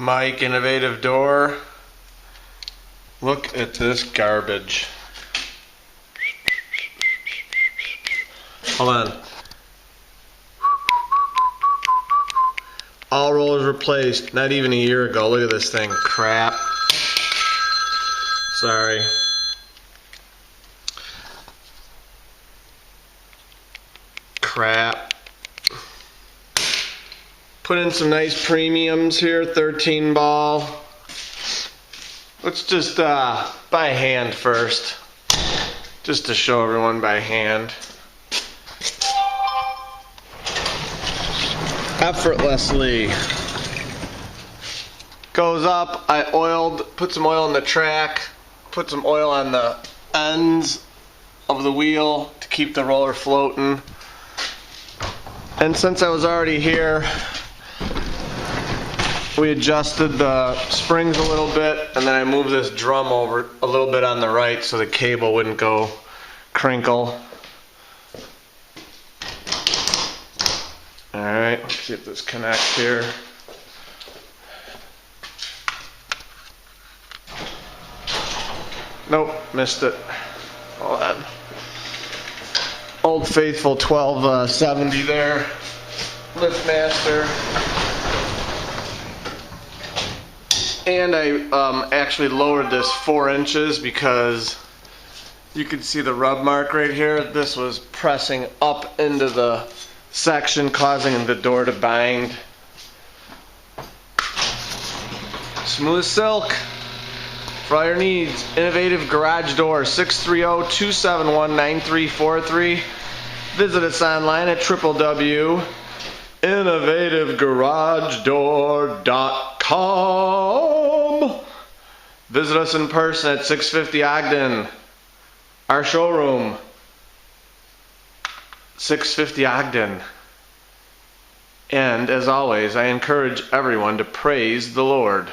Mike, innovative door. Look at this garbage. Hold on. All rollers replaced, not even a year ago. Look at this thing, crap. Sorry. Crap. Put in some nice premiums here, 13 ball. Let's just by hand first, just to show everyone by hand. Effortlessly. Goes up, I put some oil in the track, put some oil on the ends of the wheel to keep the roller floating. And since I was already here, we adjusted the springs a little bit, and then I moved this drum over a little bit on the right so the cable wouldn't go crinkle. Alright, let's see if this connects here. Nope, missed it. Hold on. Old Faithful 1270 there. LiftMaster. And I actually lowered this 4 inches because you can see the rub mark right here. This was pressing up into the section, causing the door to bind. Smooth silk for all your needs. Innovative garage door, 630-271-9343. Visit us online at www.innovativeGarageDoor.com. Visit us in person at 650 Ogden. Our showroom, 650 Ogden. And as always, I encourage everyone to praise the Lord.